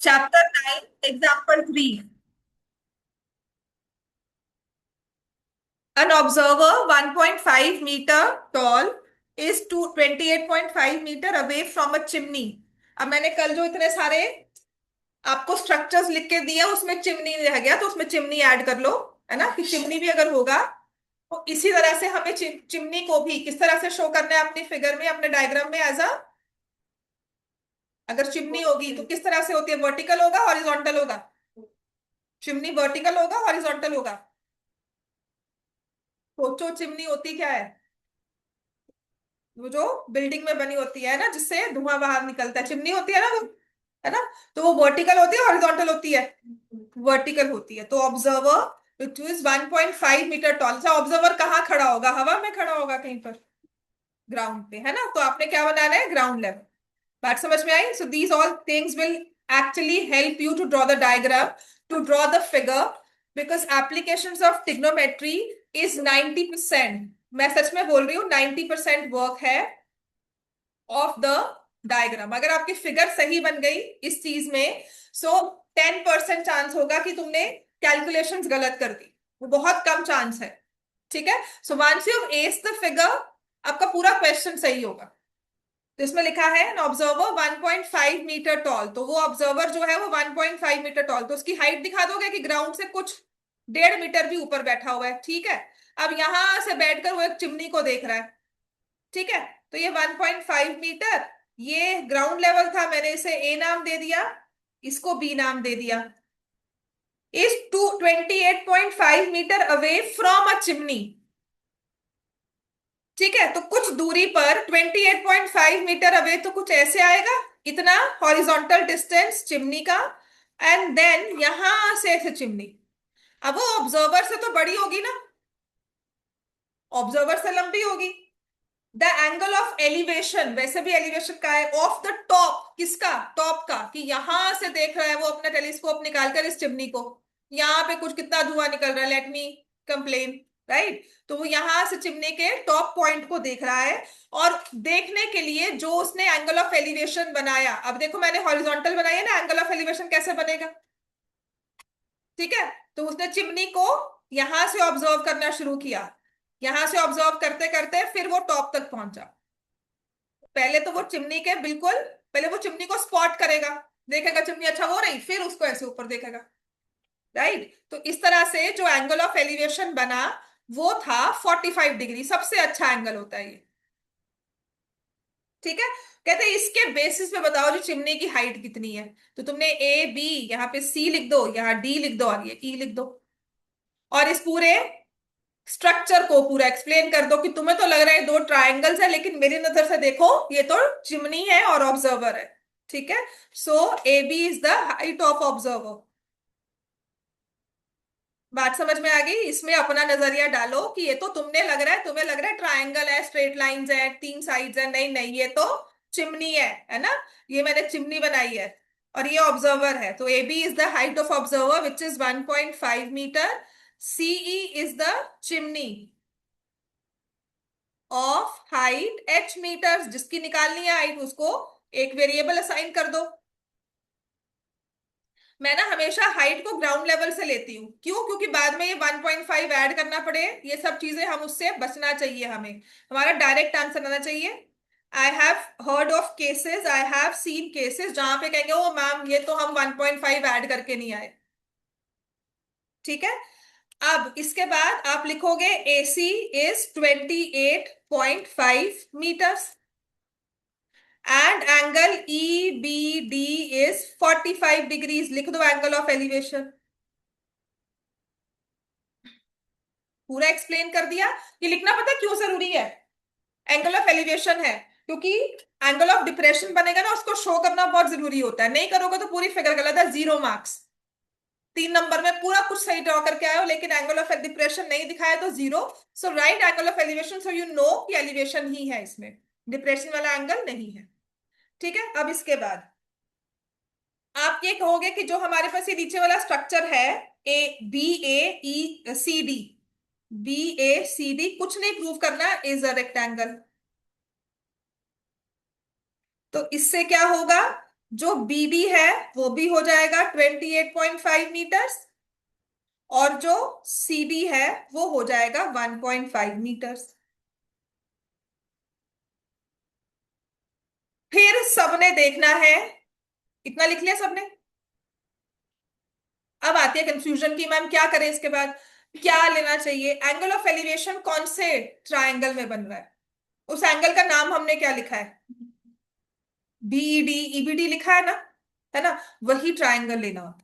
Chapter 9, Example 3. An observer 1.5 meter tall is to 28.5 meter away from a chimney. अब मैंने कल जो इतने सारे आपको स्ट्रक्चर्स लिख के दिए उसमें चिमनी रह गया तो उसमें चिमनी ऐड कर लो। है ना कि चिमनी भी अगर होगा तो इसी तरह से हमें चिमनी को भी किस तरह से शो करना है अपनी फिगर में अपने डायग्राम में एज अ। अगर चिमनी होगी तो किस तरह से होती है, वर्टिकल होगा हॉरिजॉन्टल होगा? चिमनी वर्टिकल होगा हॉरिजॉन्टल होगा? सोचो चिमनी होती क्या है? वो जो बिल्डिंग में बनी होती है ना जिससे धुआं बाहर निकलता है, चिमनी होती है ना वो। है ना? तो वो वर्टिकल होती है हॉरिजॉन्टल होती है? वर्टिकल होती है। तो observer which is 1.5 metre tall, अच्छा ऑब्जर्वर कहाँ खड़ा होगा? हवा में खड़ा होगा कहीं पर, ग्राउंड पे। है ना? तो आपने क्या बनाना है? Ground level. बात समझ में आई? So these all things will actually help you to draw the diagram, to draw the figure, because applications of trigonometry is 90%। मैं सच में बोल रही हूँ, 90% वर्क है ऑफ द डायग्राम। अगर आपकी फिगर सही बन गई इस चीज में, सो 10% चांस होगा कि तुमने कैलकुलेशंस गलत कर दी। वो बहुत कम चांस है। ठीक है? So once you S the figure, आपका पूरा क्वेश्चन सही होगा। तो इसमें लिखा है एन ऑब्जर्वर 1.5 मीटर टॉल, तो वो ऑब्जर्वर जो है वो 1.5 मीटर टॉल, तो उसकी हाइट दिखा दोगे कि ग्राउंड से कुछ 1.5 मीटर भी ऊपर बैठा हुआ है। ठीक है? अब यहां से बैठकर वो एक चिमनी को देख रहा है। ठीक है? तो ये 1.5 मीटर, ये ग्राउंड लेवल था, मैंने इसे ए नाम दे दिया, इसको बी नाम दे दिया। Is to 28.5 metre away from a chimney. ठीक है? तो कुछ दूरी पर 28.5 मीटर अवे तो कुछ ऐसे आएगा, इतना हॉरिजॉन्टल डिस्टेंस चिमनी का। एंड देन यहां से चिमनी, अब वो ऑब्जर्वर से तो बड़ी होगी ना, ऑब्जर्वर से लंबी होगी। द एंगल ऑफ एलिवेशन, वैसे भी एलिवेशन का है, ऑफ द टॉप, किसका? टॉप का, कि यहां से देख रहा है वो अपना टेलीस्कोप निकालकर इस चिमनी को, यहाँ पे कुछ कितना धुआं निकल रहा है, लेट मी कंप्लेन। राइट? तो वो यहां से चिमनी के टॉप पॉइंट को देख रहा है। और देखने के लिए जो उसने एंगल ऑफ एलिवेशन बनाया, अब देखो मैंने हॉरिजॉन्टल बनाई है ना, एंगल ऑफ एलिवेशन कैसे बनेगा? ठीक है? तो उसने चिमनी को यहां से ऑब्जर्व करना शुरू किया, यहां से ऑब्जर्व करते करते फिर वो टॉप तक पहुंचा। पहले तो वो चिमनी के बिल्कुल, पहले वो चिमनी को स्पॉट करेगा, देखेगा चिमनी अच्छा हो रही, फिर उसको ऐसे ऊपर देखेगा। राइट? तो इस तरह से जो एंगल ऑफ एलिवेशन बना वो था 45 डिग्री, सबसे अच्छा एंगल होता है ये। ठीक है? कहते हैं इसके बेसिस पे बताओ जो चिमनी की हाइट कितनी है। तो तुमने ए बी, यहाँ पे सी लिख दो, यहाँ डी लिख दो और ये ई लिख दो। और इस पूरे स्ट्रक्चर को पूरा एक्सप्लेन कर दो कि तुम्हें तो लग रहा है दो ट्रायंगल्स है, लेकिन मेरी नजर से देखो ये तो चिमनी है और ऑब्जर्वर है। ठीक है? So A B is the height of observer. बात समझ में आ गई? इसमें अपना नजरिया डालो कि ये तो तुमने लग रहा है, तुम्हें लग रहा है ट्रायंगल है, स्ट्रेट लाइंस है, तीन साइड्स है, नहीं नहीं ये तो चिमनी है ना? ये मैंने चिमनी बनाई है और ये ऑब्जर्वर है। तो A B is the height of observer which is 1.5 metre. CE is the chimney of height H metres, जिसकी निकालनी है हाइट उसको एक वेरिएबल असाइन कर दो। मैं ना हमेशा हाइट को ग्राउंड लेवल से लेती हूँ, क्यों? क्योंकि बाद में ये 1.5 ऐड करना पड़े, ये सब चीजें हम उससे बचना चाहिए, हमें हमारा डायरेक्ट आंसर आना चाहिए। I have heard of cases, I have seen cases जहां पे कहेंगे ओ मैम ये तो हम 1.5 ऐड करके नहीं आए। ठीक है? अब इसके बाद आप लिखोगे AC is 28.5 metres and angle EBD is 45 degrees. लिख दो एंगल ऑफ एलिवेशन। पूरा एक्सप्लेन कर दिया। ये लिखना पता है क्यों जरूरी है? एंगल ऑफ एलिवेशन है क्योंकि एंगल ऑफ डिप्रेशन बनेगा ना, उसको शो करना बहुत जरूरी होता है, नहीं करोगे तो पूरी फिगर गलत है, 0 मार्क्स। 3 नंबर में पूरा कुछ सही ड्रॉ करके आए हो लेकिन एंगल ऑफ डिप्रेशन नहीं दिखाया तो 0। So right angle of elevation, so you know कि एलिवेशन ही है इसमें, डिप्रेशन वाला एंगल नहीं है। ठीक है? अब इसके बाद आप ये कहोगे कि जो हमारे पास ये नीचे वाला स्ट्रक्चर है, BAECD, BACD कुछ नहीं प्रूव करना, इज अ रेक्टेंगल। तो इससे क्या होगा? जो बीडी है वो भी हो जाएगा 28.5 मीटर्स, और जो सीडी है वो हो जाएगा 1.5 मीटर्स। फिर सबने देखना है, इतना लिख लिया सबने। अब आती है कंफ्यूजन की मैम क्या करें इसके बाद, क्या लेना चाहिए। एंगल ऑफ एलिवेशन कौन से ट्रायंगल में बन रहा है, उस एंगल का नाम हमने क्या लिखा है, बीईडी ईबीडी लिखा है ना, वही ट्रायंगल लेना होता है।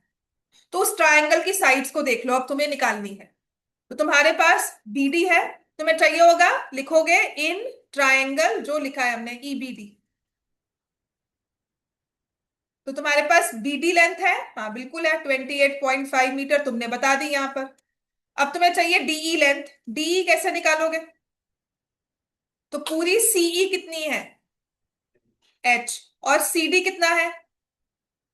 तो उस ट्रायंगल की साइड्स को देख लो, अब तुम्हें निकालनी है। तो तुम्हारे पास बीडी है, तुम्हें चाहिए होगा, लिखोगे इन ट्रायंगल जो लिखा है हमने ईबीडी। तो तुम्हारे पास बीडी लेंथ है, हाँ बिल्कुल है 28.5 मीटर, तुमने बता दी यहां पर। अब तुम्हें चाहिए डीई लेंथ, डीई कैसे निकालोगे, तो पूरी सीई कितनी है एच, और सीडी कितना है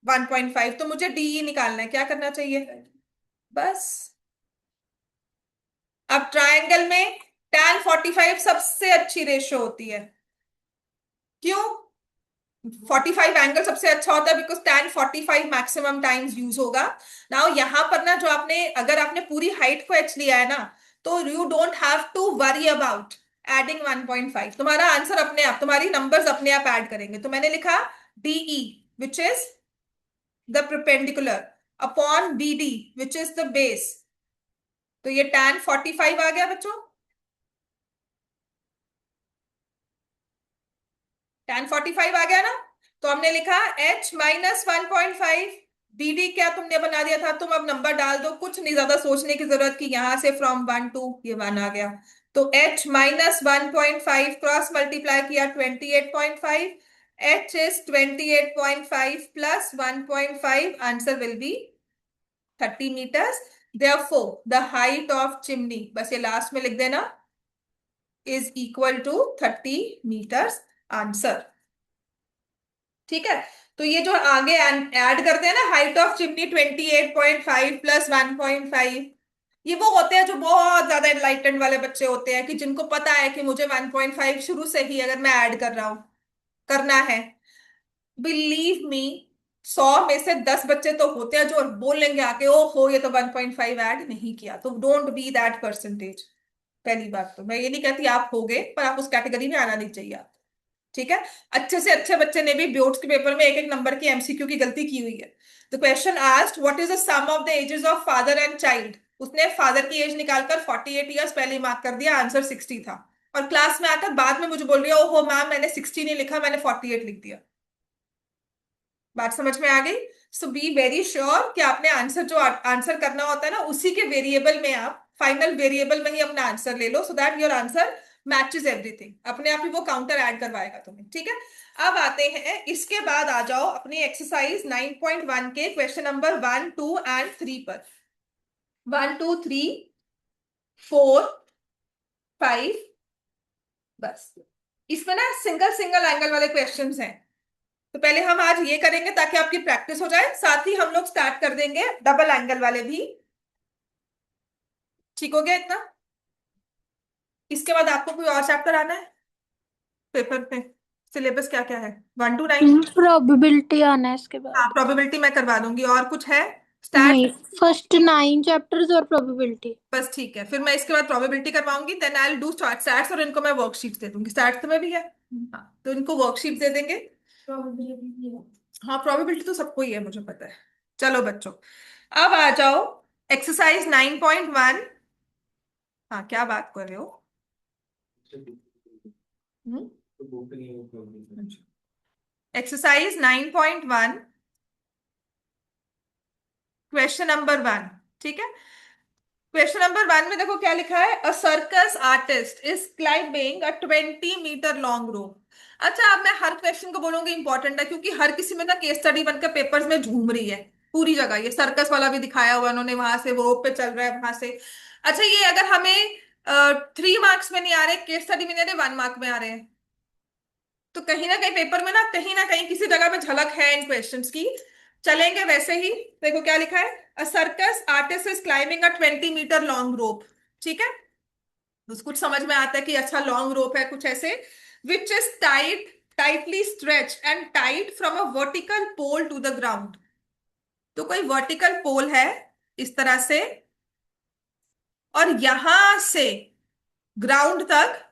1.5, तो मुझे डीई निकालना है, क्या करना चाहिए बस। अब ट्रायंगल में tan 45 सबसे अच्छी रेशियो होती है, क्यों 45 एंगल सबसे अच्छा होता है, because tan 45 maximum times use होगा। नाउ यहां पर ना, जो आपने अगर आपने पूरी हाइट को एच लिया है ना, तो you don't have to worry about adding 1.5, तुम्हारा आंसर अपने आप, तुम्हारी नंबर्स अपने आप ऐड करेंगे। तो मैंने लिखा DE which is the perpendicular upon BD which is the base, तो ये tan 45 आ गया बच्चों। tan 45 आ गया ना, तो हमने लिखा H-1.5, बीडी क्या तुमने बना दिया था, तुम अब नंबर डाल दो, कुछ नहीं ज्यादा सोचने की जरूरत की, यहां से फ्रॉम 1 to ये 1 आ गया। तो H-1.5 क्रॉस मल्टीप्लाई किया 28.5, H is 28.5 plus 1.5, answer will be 30 metres. Therefore, the height of chimney, बस ये लास्ट में लिख देना, is equal to 30 metres, answer. ठीक है, तो ये जो आगे ऐड करते हैं ना, हाइट ऑफ चिमनी 28.5 प्लस 1.5, ये वो होते हैं जो बहुत ज्यादा एनलाइटेंड वाले बच्चे होते हैं, कि जिनको पता है कि मुझे 1.5 शुरू से ही अगर मैं ऐड कर रहा हूं करना है। बिलीव मी, 100 में से 10 बच्चे तो होते हैं जो बोलेंगे आके, ओ हो ये तो 1.5 ऐड नहीं किया, तो डोंट बी दैट परसेंटेज। पहली बात तो मैं ये नहीं कहती आप होगे, पर आप उस कैटेगरी में आना नहीं चाहिए। ठीक है, अच्छे से अच्छे बच्चे ने भी बोर्ड्स के पेपर में एक एक नंबर की एमसीक्यू की गलती की हुई है। The question asked what is the sum of the ages of father and child, उसने फादर की एज निकालकर 48 ईयर्स पहले मार्क कर दिया, आंसर 60 था, और क्लास में आकर बाद में मुझे बोल रही है ओहो मैम मैंने 60 नहीं लिखा, मैंने 48 लिख दिया। बात समझ में आ गई। सो बी वेरी श्योर कि आपने आंसर जो आंसर करना होता है ना, उसी के वेरिएबल में, आप फाइनल वेरिएबल में ही अपना आंसर ले लो, so that your answer matches everything, अपने आप ही वो काउंटर ऐड करवाएगा तुम्हें। ठीक है, अब आते हैं इसके बाद, आ जाओ अपनी एक्सरसाइज 9.1 के क्वेश्चन नंबर 1, 2 एंड 3 पर। 1, 2, 3, 4, 5, बस इसमें ना सिंगल सिंगल एंगल वाले क्वेश्चंस हैं। तो पहले हम आज ये करेंगे ताकि आपकी प्रैक्टिस हो जाए, साथ ही हम लोग स्टार्ट कर देंगे डबल एंगल वाले भी। ठीक हो गया इतना। इसके बाद आपको कोई और चैप्टर आना है पेपर पे, सिलेबस क्या क्या है 1 to 9। प्रोबेबिलिटी आना है इसके हाँ बाद। प्रोबेबिलिटी मैं करवा दूंगी, और कुछ है स्टैट। नहीं, फर्स्ट 9 चैप्टर्स और प्रोबेबिलिटी। बस ठीक है, फिर मैं इसके बाद प्रोबेबिलिटी करवाऊंगी, then I will do stats, और इनको मैं वर्कशीट्स दे दूंगी, स्टैट्स तो में भी है। हाँ तो इनको वर्कशीट दे देंगे। हाँ प्रोबेबिलिटी तो सबको ही है मुझे पता है। चलो बच्चों, अब आ जाओ एक्सरसाइज 9.1। हाँ क्या बात कर रहे हो। Exercise 9.1 question number 1। ठीक है, क्वेश्चन नंबर 1 में देखो क्या लिखा है, a circus artist is climbing a 20 metre long rope. अच्छा, अब मैं हर क्वेश्चन को बोलूंगी इंपॉर्टेंट है, क्योंकि हर किसी में ना केस स्टडी बनकर पेपर्स में झूम रही है पूरी जगह, ये सर्कस वाला भी दिखाया हुआ उन्होंने, वहां से वो रोप पे चल रहा है वहां से। अच्छा, ये अगर हमें 3 मार्क्स में नहीं आ रहे, केस स्टडी में नहीं आ रहे, 1 मार्क में आ रहे हैं, तो कहीं ना कहीं पेपर में ना कहीं किसी जगह में झलक है इन क्वेश्चंस की। चलेंगे वैसे ही। देखो क्या लिखा है, a circus artist is climbing a 20 metre long rope. ठीक है, तो कुछ समझ में आता है कि अच्छा लॉन्ग रोप है कुछ ऐसे, which is tied tightly stretch and tied from a vertical pole to the ground. तो कोई वर्टिकल पोल है इस तरह से, और यहां से ग्राउंड तक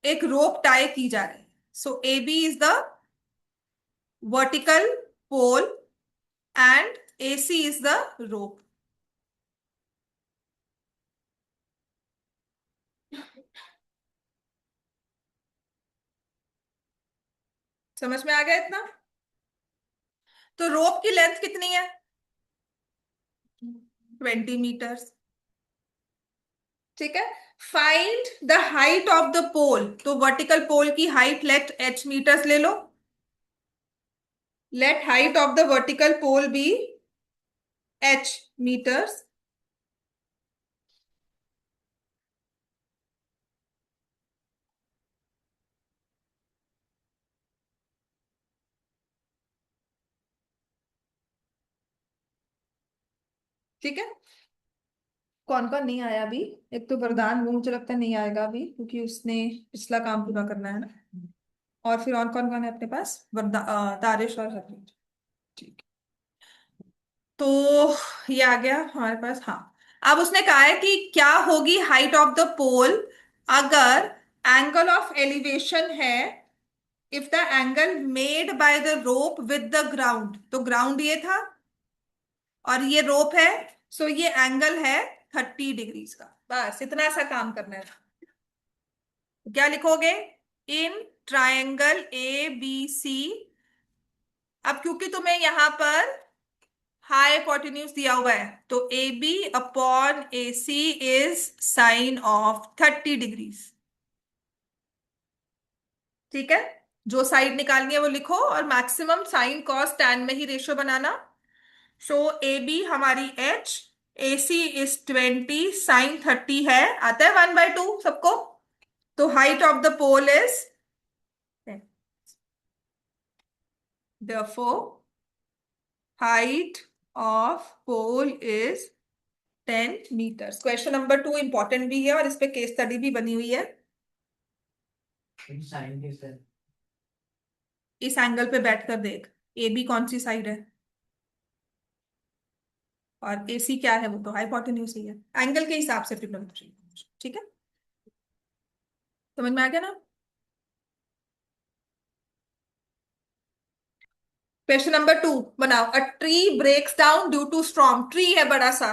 एक रोप टाई की जा रही है। So A B is the vertical pole and A C is the rope. समझ में आ गया इतना? तो रोप की लेंथ कितनी है? 20 मीटर्स। ठीक है। Find the height of the pole. तो वर्टिकल पोल की हाइट लेट h मीटर्स ले लो। Let height of the vertical pole be h metres. ठीक है। कौन कौन नहीं आया अभी? एक तो वरदान, वो मुझे लगता है नहीं आएगा अभी क्योंकि उसने पिछला काम पूरा करना है ना। और फिर और कौन कौन है अपने पास? तारिश और हरमीत। ठीक। तो ये आ गया हमारे पास। हाँ, अब उसने कहा है कि क्या होगी हाइट ऑफ द पोल अगर एंगल ऑफ एलिवेशन है, if the angle made by the rope with the ground. तो ग्राउंड ये था और ये रोप है, सो ये एंगल है 30 डिग्रीज का। बस इतना सा काम करना है। क्या लिखोगे? In triangle A B C. अब क्योंकि तुम्हें यहां पर हाई हाइपोटेन्यूज दिया हुआ है, तो A B upon A C is sine of 30 degrees. ठीक है। जो साइड निकालनी है वो लिखो, और मैक्सिमम साइन कॉस टैन में ही रेशियो बनाना। सो ए बी हमारी एच, ए सी इज 20, साइन 30 है, आता है 1/2 सबको। तो height of the pole is, therefore height of pole is 10 meters। Question number 2 important भी है और इस पे केस स्टडी भी बनी हुई है। इस एंगल पे बैठकर देख, ए बी कौन सी साइड है और ए सी क्या है, वो तो हाइपोटेन्यूज ही है। एंगल के हिसाब से ट्रिग्नोमेट्री। ठीक है, समझ में आ गया ना? क्वेश्चन नंबर 2 बनाओ। A tree breaks down due to storm. Tree है बड़ा सा,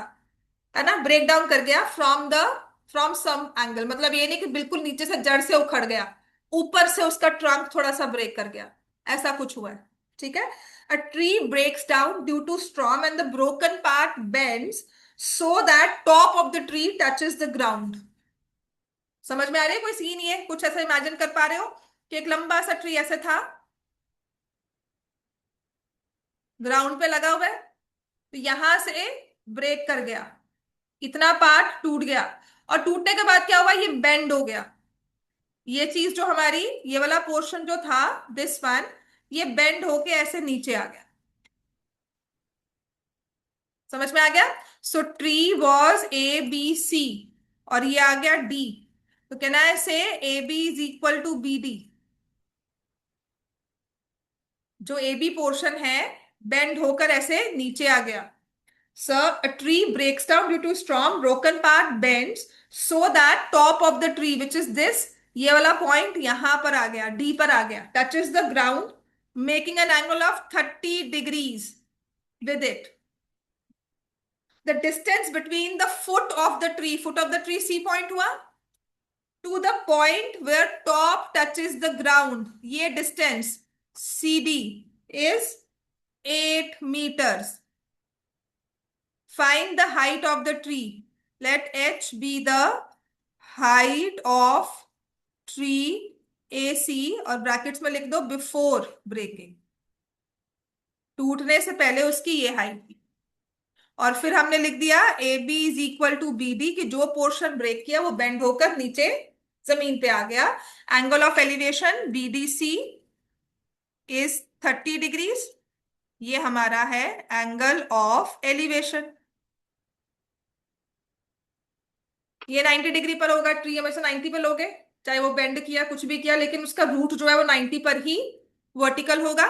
है ना, ब्रेक डाउन कर गया फ्रॉम सम एंगल। मतलब ये नहीं कि बिल्कुल नीचे से जड़ से उखड़ गया, ऊपर से उसका ट्रंक थोड़ा सा ब्रेक कर गया, ऐसा कुछ हुआ है। ठीक है। A tree breaks down due to storm and the broken part bends so that top of the tree touches the ground. समझ में आ रही है? कोई सीन ये कुछ ऐसा इमेजिन कर पा रहे हो कि एक लंबा सा ट्री ऐसे था, ग्राउंड पे लगा हुआ है, तो यहां से ब्रेक कर गया, इतना पार्ट टूट गया, और टूटने के बाद क्या हुआ, ये बेंड हो गया। ये चीज जो हमारी, ये वाला पोर्शन जो था, दिस वन, ये बेंड होके ऐसे नीचे आ गया। समझ में आ गया? So tree was A B C, और ये आ गया डी। तो कहना है say A B is equal to B D. जो ए बी पोर्शन है बेंड होकर ऐसे नीचे आ गया। Sir, a tree breaks down due to storm, broken part bends so that top of the tree, which is this, ये वाला point यहां पर आ गया, डी पर आ गया, touches the ground, making an angle of 30 degrees with it. The distance between the foot of the tree, C point हुआ, to the point where top touches the ground, ये distance CD is 8 meters. Find the height of the tree. Let h be the height of tree AC, और brackets में लिख दो before breaking. टूटने से पहले उसकी ये हाइट थी। और फिर हमने लिख दिया A B is equal to B D, कि जो पोर्शन ब्रेक किया वो बेंड होकर नीचे जमीन पे आ गया। Angle of elevation B D C is 30 degrees. ये हमारा है एंगल ऑफ एलिवेशन। ये 90 डिग्री पर होगा, ट्री हमेशा 90 पे लोगे, चाहे वो बेंड किया कुछ भी किया, लेकिन उसका रूट जो है वो 90 पर ही वर्टिकल होगा।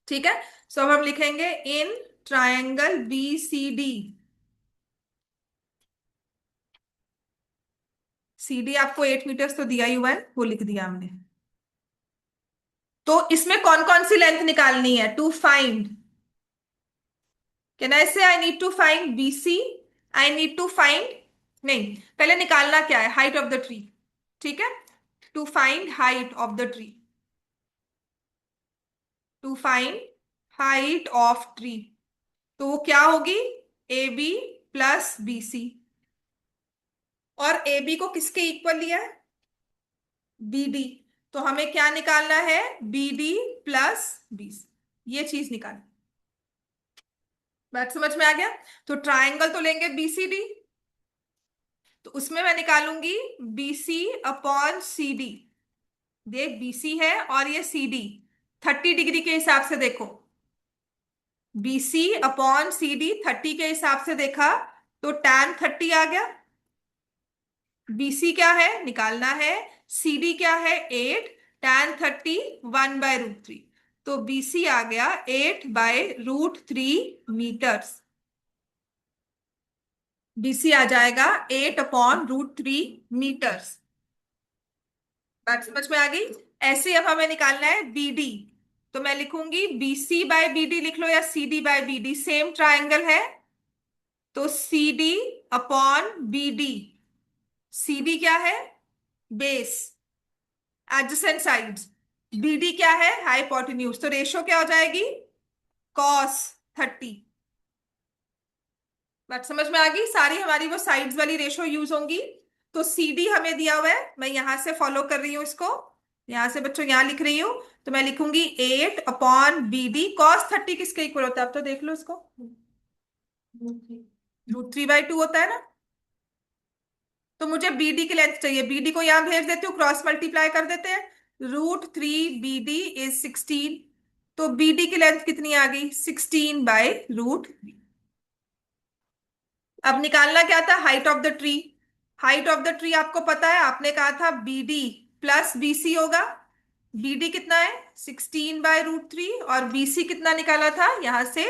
ठीक है, सो अब हम लिखेंगे in triangle B C D. C D आपको 8 मीटर्स तो दिया ही हुआ है, वो लिख दिया हमने। तो इसमें कौन कौन सी लेंथ निकालनी है to find? Can I say I need to find BC, I need to find, नहीं, पहले निकालना क्या है, हाइट ऑफ द ट्री। ठीक है, to find height of the tree, to find height of tree, तो वो क्या होगी, A B plus B C. और ए बी को किसके इक्वल लिया है, बी डी, तो हमें क्या निकालना है, B D plus B C, ये चीज निकालनी। बात समझ में आ गया? तो ट्रायंगल तो लेंगे बीसीडी, तो उसमें मैं निकालूंगी बीसी अपॉन सी डी। देख, बीसी है और ये सी डी, 30 डिग्री के हिसाब से देखो, बीसी अपॉन सी डी 30 के हिसाब से देखा तो tan 30 आ गया। बीसी क्या है निकालना है, सी डी क्या है 8, tan 30 1/√3, तो बीसी आ गया 8/√3 मीटर्स। बीसी आ जाएगा 8/√3 मीटर्स। बात समझ में आ गई? ऐसे अब हमें निकालना है बीडी, तो मैं लिखूंगी बीसी बाय बीडी लिख लो, या CD by BD, same triangle है, तो C D upon B D. C D क्या है, base, adjacent sides, B D क्या है, हाइपोटेन्यूज, तो रेशो क्या हो जाएगी, cos 30। बात समझ में आ गई? सारी हमारी वो साइड्स वाली रेशो यूज होंगी। तो सी डी हमें दिया हुआ है, मैं यहां से फॉलो कर रही हूँ इसको, यहां से बच्चों यहां लिख रही हूँ, तो मैं लिखूंगी 8/BD। cos 30 किसके इक्वल होता है, अब तो देख लो इसको, √3/2 होता है ना। तो मुझे बीडी की लेंथ चाहिए, बीडी को यहां भेज देती हूँ, क्रॉस मल्टीप्लाई कर देते हैं, √3 BD इज 16, तो बीडी की लेंथ कितनी आ गई, 16/√3। अब निकालना क्या था, height of the tree. Height of the tree आपको पता है, आपने कहा था बीडी प्लस बीसी होगा। बीडी कितना है, 16/√3, और बीसी कितना निकाला था यहां से,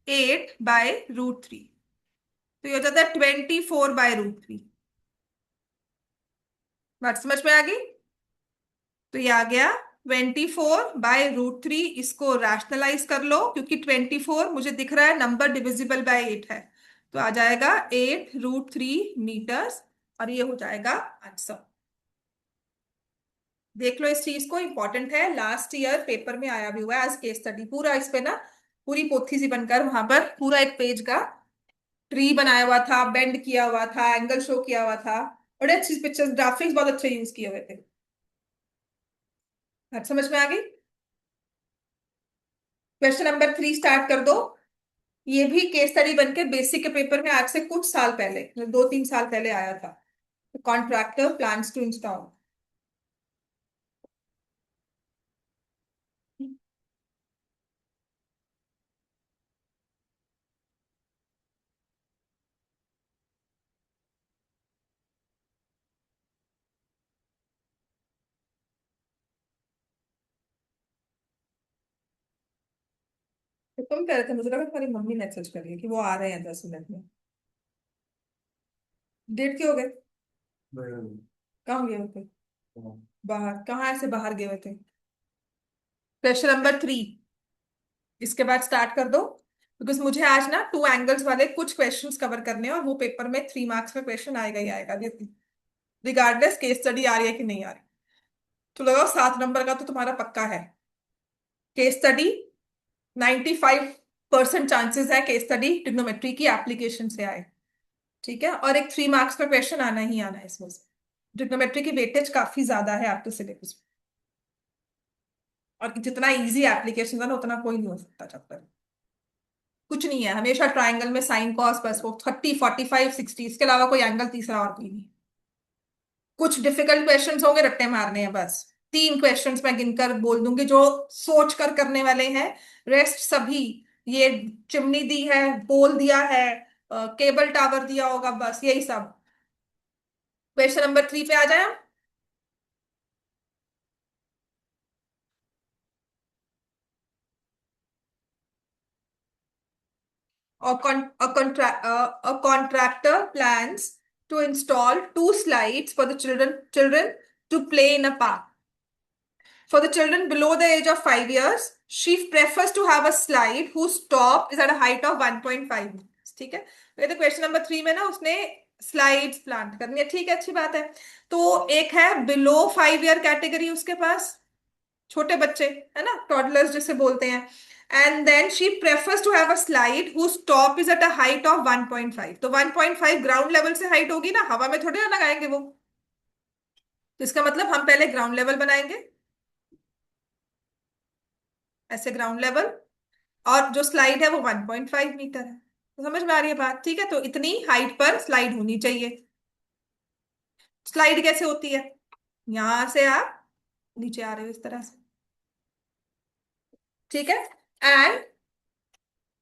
8/√3, तो ये हो जाता है 24/√3। बात समझ में आ गई? तो ये आ गया 24/√3। इसको रैशनलाइज कर लो, क्योंकि 24 मुझे दिख रहा है नंबर डिविजिबल बाय 8 है, तो आ जाएगा 8√3 मीटर्स, और ये हो जाएगा आंसर। देख लो इस चीज को, इंपॉर्टेंट है, लास्ट ईयर पेपर में आया भी हुआ है एज केस स्टडी, पूरा इस पे ना पूरी पोथी सी बनकर वहां पर पूरा एक पेज का ट्री बनाया हुआ था, बेंड किया हुआ था, एंगल शो किया हुआ था, बड़े अच्छी पिक्चर्स, ग्राफिक्स बहुत अच्छे यूज किए हुए थे। बात समझ में आ गई? क्वेश्चन नंबर 3 स्टार्ट कर दो। ये भी केस स्टडी बनके बेसिक के पेपर में आज से कुछ साल पहले, 2-3 साल पहले आया था। Contractor plans to install. तो तुम कह रहे थे, मुझे लगा तुम्हारी मम्मी मैसेज कर रही है कि वो आ रहे हैं 10 मिनट में। डेट क्यों हो गए? कहाँ गए होते? बाहर? कहाँ ऐसे बाहर गए हुए थे? क्वेश्चन नंबर 3 इसके बाद स्टार्ट कर दो, बिकॉज मुझे आज ना 2 एंगल्स वाले कुछ क्वेश्चंस कवर करने हैं, और वो पेपर में 3 मार्क्स में क्वेश्चन आएगा ही आएगा, रिगार्डलेस केस स्टडी आ रही है कि नहीं आ रही। तो लगाओ 7 नंबर का तो तुम्हारा पक्का है। केस स्टडी 95% चांसेस है, केस स्टडी ट्रिग्नोमेट्री की एप्लीकेशन से आए। ठीक है, और एक 3 मार्क्स का क्वेश्चन आना ही आना है इसमें से। ट्रिग्नोमेट्री की वेटेज काफी ज्यादा है आपके सिलेबस में, और जितना इजी एप्लीकेशन है ना उतना कोई नहीं हो सकता चैप्टर। कुछ नहीं है, हमेशा ट्राइंगल में साइन कॉस, बस वो 30 45 60, इसके अलावा कोई एंगल तीसरा और कोई नहीं। कुछ डिफिकल्ट क्वेश्चंस होंगे, रट्टे मारने हैं बस। 3 क्वेश्चंस मैं गिनकर बोल दूंगी जो सोच कर करने वाले हैं, रेस्ट सभी ये चिमनी दी है, पोल दिया है, केबल टावर दिया होगा, बस यही सब। क्वेश्चन नंबर 3 पे आ जाए हम। A contractor plans to install two slides for the children to play in a park. For the children below the age of 5 years, she prefers to have a slide whose top is at a height of 1.5 meters. ठीक है, तो question number 3 में ना उसने slides plant करनी है। ठीक है, अच्छी बात है। तो एक है बिलो 5 ईयर कैटेगरी उसके पास, छोटे बच्चे, है ना, टॉडलर्स जिसे बोलते हैं। And then she prefers to have a slide whose top is at a height of 1.5। तो 1.5 ग्राउंड लेवल से हाइट होगी ना, हवा में थोड़ी ना लगाएंगे वो। तो इसका मतलब हम पहले ग्राउंड लेवल बनाएंगे, ऐसे ग्राउंड लेवल, और जो स्लाइड है वो 1.5 मीटर है। तो समझ में आ रही है बात? ठीक है, तो इतनी हाइट पर स्लाइड होनी चाहिए। स्लाइड कैसे होती है? यहां से आप नीचे आ रहे हो इस तरह से, ठीक है, and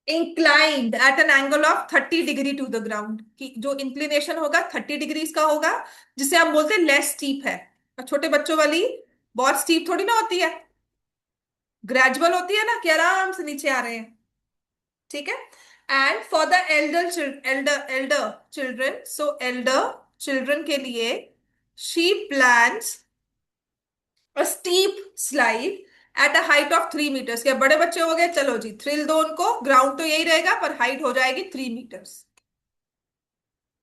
inclined at an angle of 30 degree to the ground, की जो इंक्लिनेशन होगा 30 डिग्रीज का होगा, जिसे हम बोलते हैं लेस स्टीप है। और छोटे बच्चों वाली बहुत स्टीप थोड़ी ना होती है, ग्रेजुअल होती है ना, कि आराम से नीचे आ रहे हैं। ठीक है, and for the elder children, so elder children के लिए she plans a steep slide at a height of 3 metres. क्या बड़े बच्चे हो गए, चलो जी थ्रिल दो उनको, ग्राउंड तो यही रहेगा पर हाइट हो जाएगी 3 मीटर्स।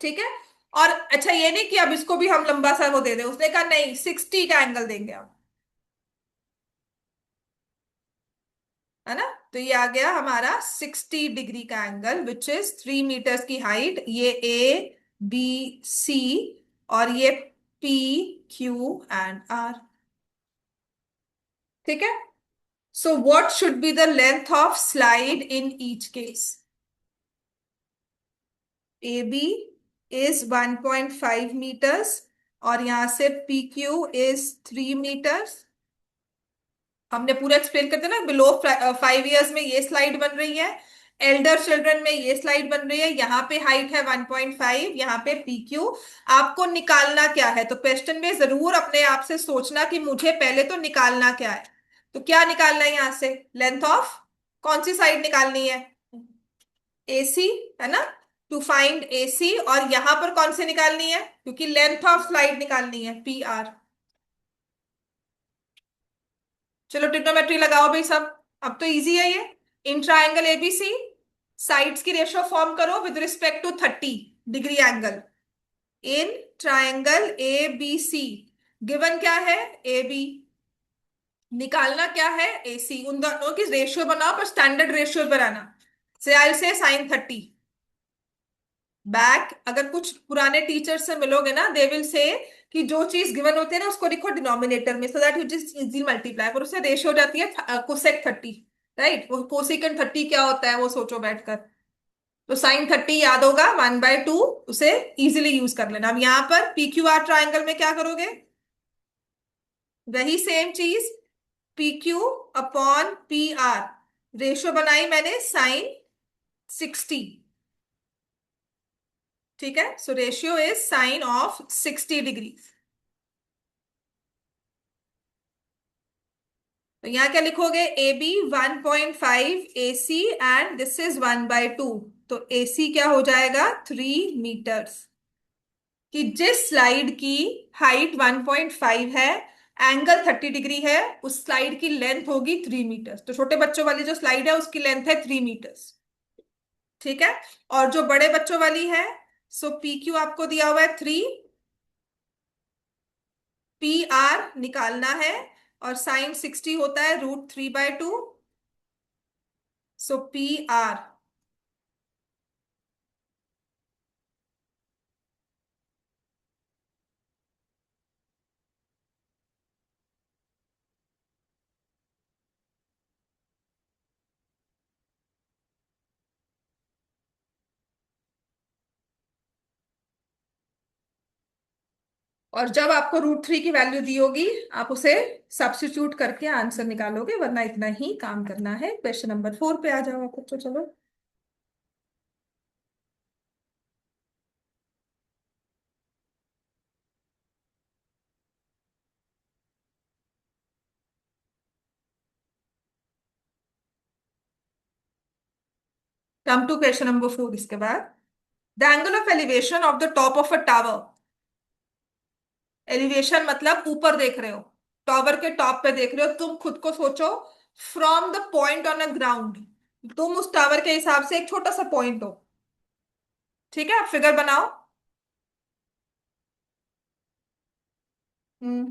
ठीक है, और अच्छा ये नहीं कि अब इसको भी हम लंबा सा वो दे दें, उसने कहा नहीं 60 का एंगल देंगे हम, है ना। तो ये आ गया हमारा 60 डिग्री का एंगल विच इज 3 मीटर्स की हाइट। ये ए बी सी, और ये पी क्यू एंड आर। ठीक है, so what should be the length of slide in each case? A B is 1.5 metres, और यहां से पी क्यू इज 3 मीटर्स। हमने पूरा एक्सप्लेन करते ना, बिलो 5 इयर्स में ये स्लाइड बन रही है, एल्डर चिल्ड्रन में ये स्लाइड बन रही है, यहाँ पे हाइट है 1.5, यहाँ पे पी क्यू। आपको निकालना क्या है? तो क्वेश्चन में जरूर अपने आप से सोचना कि मुझे पहले तो निकालना क्या है। तो क्या निकालना है? यहां से लेंथ ऑफ कौन सी साइड निकालनी है? एसी, है ना, टू फाइंड एसी। और यहां पर कौन सी निकालनी है? क्योंकि लेंथ ऑफ स्लाइड निकालनी है, पी आर। चलो ट्रिग्नोमेट्री लगाओ भाई सब, अब तो इजी है ये। इन ट्राइंगल एबीसी साइड्स की रेशियो फॉर्म करो with respect to 30 degree angle. In triangle A B C given क्या है? A B. निकालना क्या है? ए सी। उन दोनों की रेशियो बनाओ, पर स्टैंडर्ड रेशियो बनाना। से आई से sin 30। बैक अगर कुछ पुराने टीचर से मिलोगे ना, दे विल से कि जो चीज गिवन होती है ना उसको लिखो डिनोमिनेटर में, so that you just easy multiply, पर उससे रेशियो हो जाती है कोसेक 30। राइट, वो कोसिकेंट 30 क्या होता है वो सोचो बैठकर। तो sin 30 याद होगा, 1/2, उसे इजीली यूज कर लेना। अब यहाँ पर पी क्यू आर ट्राइंगल में क्या करोगे? वही सेम चीज, P Q upon P R, ratio बनाई मैंने sin 60। ठीक है, सो ratio is sine of 60 degree. तो यहाँ क्या लिखोगे? A B 1.5 A C, and this is 1/2। तो ए सी क्या हो जाएगा? 3 मीटर्स। कि जिस स्लाइड की हाइट 1.5 है, एंगल 30 डिग्री है, उस स्लाइड की लेंथ होगी 3 मीटर्स। तो छोटे बच्चों वाली जो स्लाइड है उसकी लेंथ है 3 मीटर्स। ठीक है, और जो बड़े बच्चों वाली है, सो पी क्यू आपको दिया हुआ है 3, पी आर निकालना है, और sin 60 होता है √3/2। सो पी आर, और जब आपको √3 की वैल्यू दी होगी, आप उसे सब्स्टिट्यूट करके आंसर निकालोगे, वरना इतना ही काम करना है। क्वेश्चन नंबर 4 पे आ जाओ आप बच्चों, चलो। कम टू क्वेश्चन नंबर 4 इसके बाद। The angle of elevation of the top of a tower. Elevation मतलब ऊपर देख रहे हो, टावर के टॉप पे देख रहे हो, तुम खुद को सोचो from the point on a ground, तुम उस टावर के हिसाब से एक छोटा सा पॉइंट हो। ठीक है, आप फिगर बनाओ।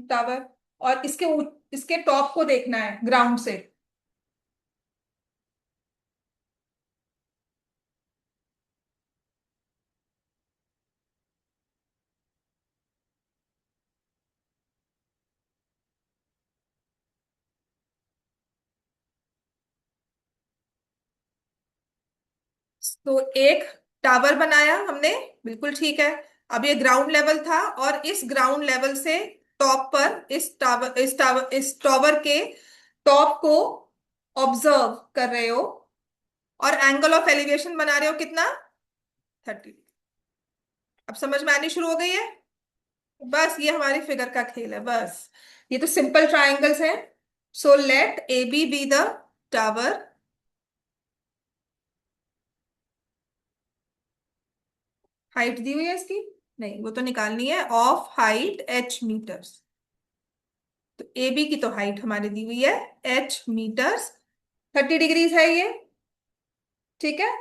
टावर, और इसके टॉप को देखना है ग्राउंड से। तो एक टावर बनाया हमने, बिल्कुल ठीक है। अब ये ग्राउंड लेवल था, और इस ग्राउंड लेवल से टॉप पर इस टावर के टॉप को ऑब्जर्व कर रहे हो, और एंगल ऑफ एलिवेशन बना रहे हो कितना, 30। अब समझ में आनी शुरू हो गई है। बस ये हमारी फिगर का खेल है बस। ये तो सिंपल ट्राइंगल्स हैं। So let A B the tower. Height दी हुई है इसकी, नहीं वो तो निकालनी है, ऑफ हाइट h मीटर्स। तो ए बी की तो हाइट हमारी दी हुई है h मीटर्स, 30 डिग्रीज है ये। ठीक है।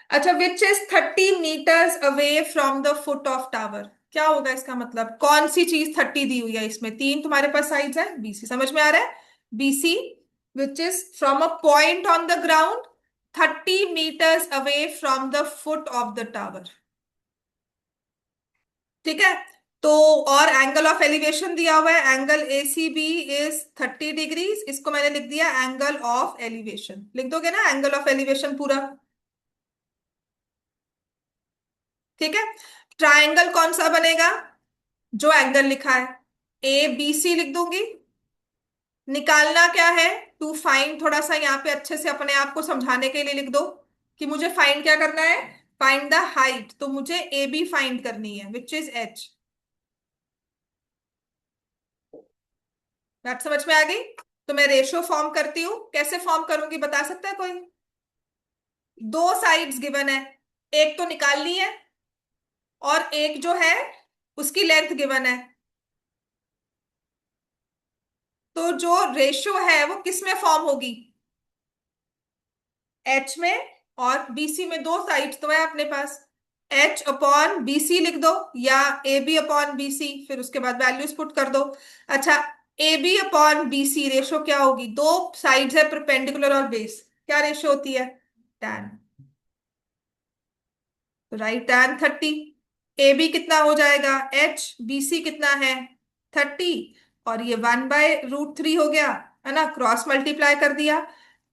अच्छा, which is 30 metres away from the foot of tower. क्या होगा इसका मतलब, कौन सी चीज 30 दी हुई है इसमें, तीन तुम्हारे पास साइड्स है, बीसी समझ में आ रहा है। BC which is from a point on the ground 30 metres away from the foot of the tower. ठीक है। तो और एंगल ऑफ एलिवेशन दिया हुआ है, angle A C B is 30 degrees, इसको मैंने लिख दिया एंगल ऑफ एलिवेशन, लिख दोगे ना एंगल ऑफ एलिवेशन पूरा। ठीक है। ट्रायंगल कौन सा बनेगा, जो एंगल लिखा है, ए बी सी लिख दूंगी। निकालना क्या है, टू फाइंड, थोड़ा सा यहाँ पे अच्छे से अपने आप को समझाने के लिए लिख दो कि मुझे फाइंड क्या करना है, फाइंड द हाइट, तो मुझे ए बी फाइंड करनी है विच इज एच। बात समझ में आ गई। तो मैं रेशियो फॉर्म करती हूँ, कैसे फॉर्म करूंगी बता सकता है कोई। दो साइड्स गिवन है, एक तो निकालनी है, और एक जो है उसकी लेंथ गिवन है। तो जो रेशियो है वो किस में फॉर्म होगी, एच में, और बीसी में, दो साइड्स तो है अपने पास। एच अपॉन बीसी लिख दो, या ए बी अपॉन बीसी, फिर उसके बाद वैल्यूज पुट कर दो। अच्छा, A B upon BC ratio क्या होगी, दो साइड्स है परपेंडिकुलर और बेस, क्या रेशियो होती है, tan। तो राइट tan 30। ए बी कितना हो जाएगा, एच बी सी कितना है, 30, और ये 1/√3 हो गया, है ना, क्रॉस मल्टीप्लाई कर दिया।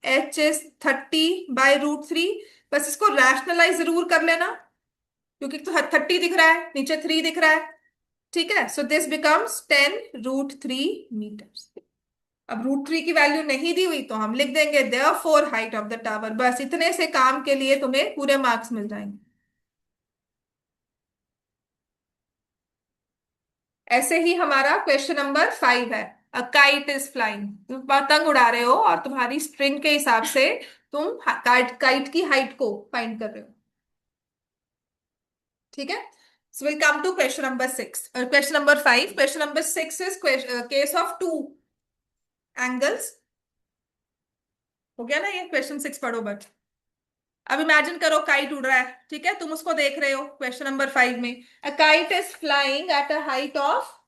H is 30/√3। बस इसको रैशनलाइज जरूर कर लेना, क्योंकि तो 30 दिख रहा है, नीचे 3 दिख रहा है। ठीक है, सो दिस बिकम्स 10√3 मीटर्स। अब √3 की वैल्यू नहीं दी हुई तो हम लिख देंगे therefore height of the tower, बस इतने से काम के लिए तुम्हें पूरे मार्क्स मिल जाएंगे। ऐसे ही हमारा क्वेश्चन नंबर 5 है। अ काइट इज फ्लाइंग, तुम पतंग उड़ा रहे हो, और तुम्हारी स्ट्रिंग के हिसाब से तुम काइट काइट की हाइट को फाइंड कर रहे हो। ठीक है। So will come to question number 6, question number 5। Question number 6 is case of two angles. हो गया ना, ये क्वेश्चन 6 पढ़ो बट। अब इमेजिन करो काइट उड़ रहा है, ठीक है, तुम उसको देख रहे हो क्वेश्चन नंबर 5 में। अ kite is flying at a height of,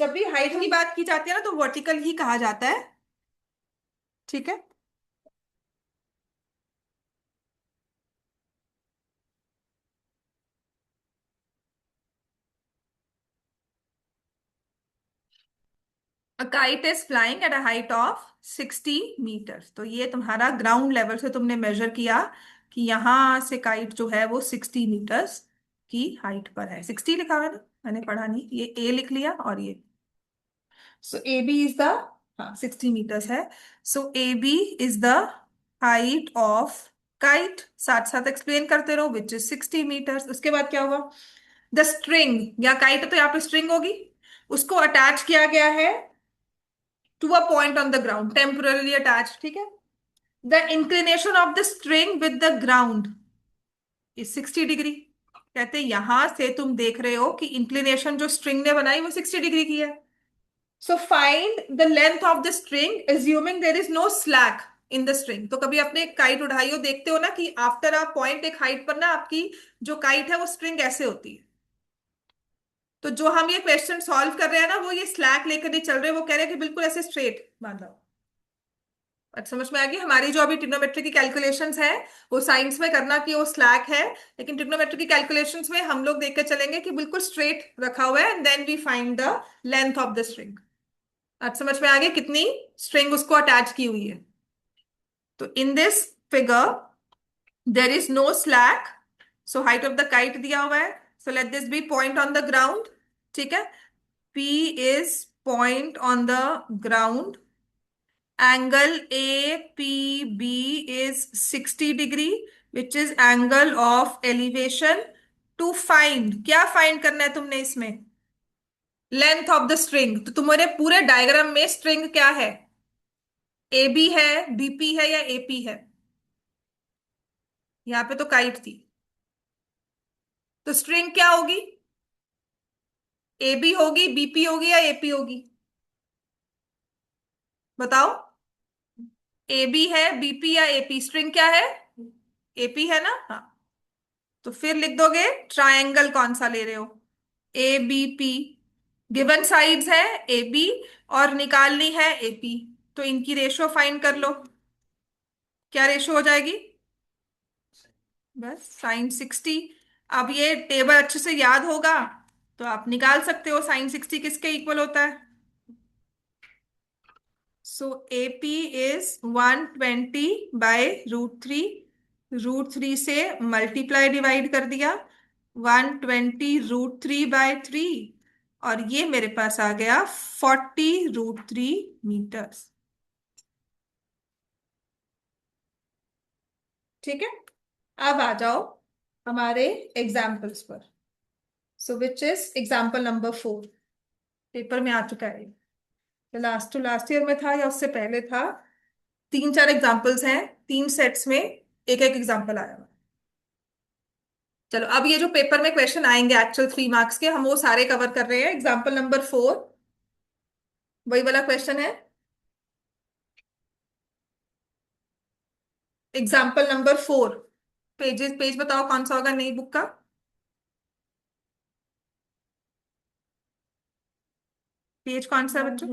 जब भी हाइट की बात की जाती है ना तो वर्टिकल ही कहा जाता है। ठीक है। A kite is flying at a height of 60 metres, तो ये तुम्हारा ग्राउंड लेवल से तुमने मेजर किया कि यहाँ से काइट जो है वो 60 मीटर्स की हाइट पर है। 60 लिखा हुआ है ना, मैंने पढ़ा नहीं, ये ए लिख लिया और ये, so A B is the, हाँ 60 मीटर्स है। So A B is the height of kite, साथ साथ एक्सप्लेन करते रहो, विच इज 60 मीटर्स। उसके बाद क्या हुआ, द स्ट्रिंग, या काइट है तो यहाँ पे स्ट्रिंग होगी, उसको अटैच किया गया है to a point on the ground, temporarily attach, ठीक है। The inclination of the string with the ground is 60 degree. कहते हैं यहां से तुम देख रहे हो कि इंक्लिनेशन जो स्ट्रिंग ने बनाई वो 60 डिग्री की है। So find the length of the string assuming there is no slack in the string. तो कभी अपने काइट उड़ाई हो, देखते हो ना कि आफ्टर अ पॉइंट एक हाइट पर ना आपकी जो काइट है वो स्ट्रिंग ऐसे होती है। तो जो हम ये क्वेश्चन सॉल्व कर रहे हैं ना, वो ये स्लैक लेकर नहीं चल रहे, वो कह रहे हैं कि बिल्कुल ऐसे स्ट्रेट बांधा हो। अच्छा, समझ में आ गई। हमारी जो अभी ट्रिग्नोमेट्री की कैलकुलेशंस है, वो साइंस में करना कि वो स्लैक है, लेकिन ट्रिग्नोमेट्री की कैलकुलेशंस में हम लोग देख कर चलेंगे कि बिल्कुल स्ट्रेट रखा हुआ है, and then we find the length of the string. आज समझ में आ गया कितनी स्ट्रिंग उसको अटैच की हुई है। तो in this figure there is no slack, so height of the kite दिया हुआ है, so let this be point on the ground, ठीक है। P is point on the ground. Angle APB is 60 degree, which is angle of elevation. To find, क्या find करना है तुमने इसमें, लेंथ ऑफ द स्ट्रिंग। तो तुम्हारे पूरे डायग्राम में स्ट्रिंग क्या है, ए बी है, बीपी है या एपी है। यहाँ पे तो काइट थी, तो स्ट्रिंग क्या होगी, ए बी होगी, बीपी होगी या एपी होगी, बताओ। ए बी है, बीपी या एपी, स्ट्रिंग क्या है, एपी है ना, हाँ। तो फिर लिख दोगे ट्रायंगल कौन सा ले रहे हो, A B P. Given sides है ए बी और निकालनी है एपी, तो इनकी रेशो फाइंड कर लो। क्या रेशो हो जाएगी, बस sin 60। अब ये टेबल अच्छे से याद होगा तो आप निकाल सकते हो sin 60 किसके इक्वल होता है। सो AP इज 120/√3, √3 से मल्टीप्लाई डिवाइड कर दिया, 120 √3/3, और ये मेरे पास आ गया 40 √3 मीटर्स, ठीक है। अब आ जाओ हमारे एग्जाम्पल्स पर। So which is example number 4, paper में आ चुका है, लास्ट टू लास्ट ईयर में था या उससे पहले था। 3-4 एग्जाम्पल्स हैं, 3 सेट्स में एक एक एग्जाम्पल आया हुआ है। चलो अब ये जो पेपर में क्वेश्चन आएंगे एक्चुअल 3 मार्क्स के, हम वो सारे कवर कर रहे हैं। एग्जाम्पल नंबर 4 वही वाला क्वेश्चन है। एग्जाम्पल नंबर 4, पेज बताओ कौन सा होगा नई बुक का, पेज कौन सा है बच्चों,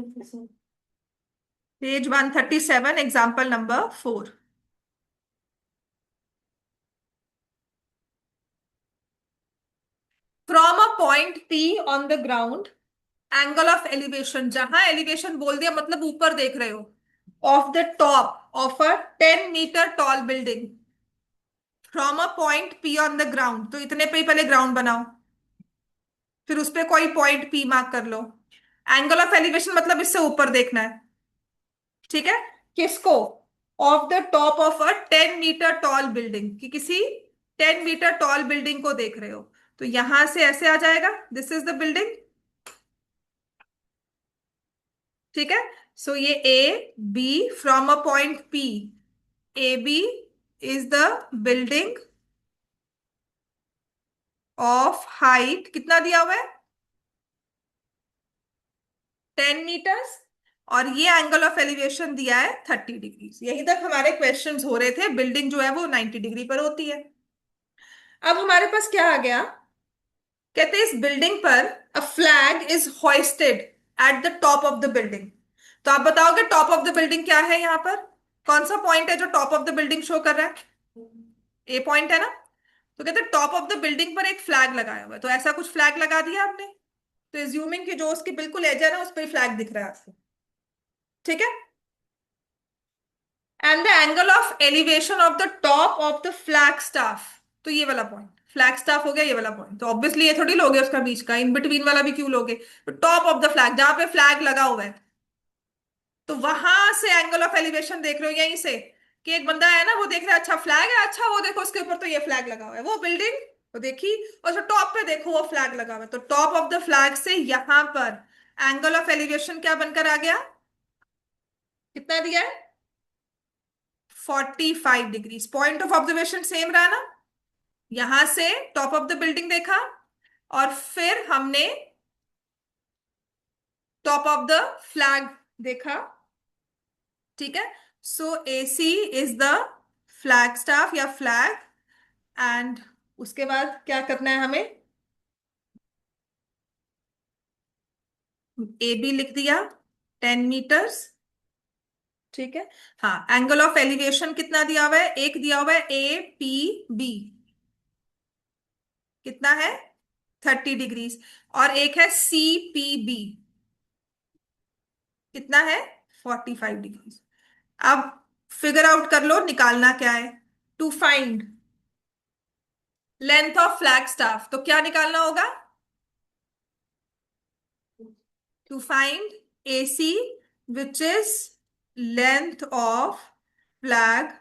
page 137, example number 4। From a point P on the ground, angle of elevation, जहां एलिवेशन बोल दिया मतलब ऊपर देख रहे हो, of the top of a 10 metre tall building, from a point P on the ground, तो इतने पे ही पहले ग्राउंड बनाओ, फिर उस पे कोई पॉइंट P मार्क कर लो। एंगल ऑफ एलिवेशन मतलब इससे ऊपर देखना है, ठीक है। किसको, of the top of a 10 metre tall building, कि किसी 10 मीटर टॉल बिल्डिंग को देख रहे हो, तो यहां से ऐसे आ जाएगा, दिस इज द बिल्डिंग, ठीक है। सो ये A B from a point P, A B is the building of height, कितना दिया हुआ है, 10 मीटर्स, और ये एंगल ऑफ एलिवेशन दिया है 30 डिग्री। यही तक हमारे क्वेश्चंस हो रहे थे, बिल्डिंग जो है वो 90 डिग्री पर होती है। अब हमारे पास क्या आ गया, कहते हैं इस बिल्डिंग पर a flag is hoisted at the top of the building. तो आप बताओगे टॉप ऑफ द बिल्डिंग क्या है, यहाँ पर कौन सा पॉइंट है जो top of the building show कर रहा है, ए पॉइंट है ना। तो कहते हैं टॉप ऑफ द बिल्डिंग पर एक फ्लैग लगाया हुआ है, तो ऐसा कुछ फ्लैग लगा दिया आपने, तो एज्यूमिंग कि जो उसकी बिल्कुल एज है ना उस पर फ्लैग दिख रहा है आपको, ठीक है। And the angle of elevation of the top of the flag staff. तो ये वाला पॉइंट फ्लैग स्टाफ हो गया, ये वाला पॉइंट तो ऑब्वियसली ये थोड़ी लोगे उसका बीच का, इन बिटवीन वाला भी क्यों लोगे? तो टॉप ऑफ द फ्लैग जहां पे फ्लैग लगा हुआ है, तो वहां से एंगल ऑफ एलिवेशन देख रहे हो यहीं से, कि एक बंदा है ना वो देख रहा है, अच्छा फ्लैग है, अच्छा वो देखो उसके ऊपर तो ये फ्लैग लगा हुआ है, वो बिल्डिंग वो देखी, और जो टॉप पे देखो वो फ्लैग लगा हुआ है, तो टॉप ऑफ द फ्लैग से यहां पर एंगल ऑफ एलिवेशन क्या बनकर आ गया? कितना दिया है? 45 degrees. Point of observation same रहा ना, यहां से टॉप ऑफ द बिल्डिंग देखा, और फिर हमने टॉप ऑफ द फ्लैग देखा, ठीक है। So A C is the flag staff या फ्लैग, एंड उसके बाद क्या करना है हमें? ए बी लिख दिया, 10 मीटर्स, ठीक है। हाँ, एंगल ऑफ एलिवेशन कितना दिया हुआ है? एक दिया हुआ है ए पी बी, कितना है? 30 डिग्रीज। और एक है सी पी बी, कितना है? 45 डिग्रीज। अब फिगर आउट कर लो निकालना क्या है। To find length of flag staff, तो क्या निकालना होगा? To find A C, which is length of flag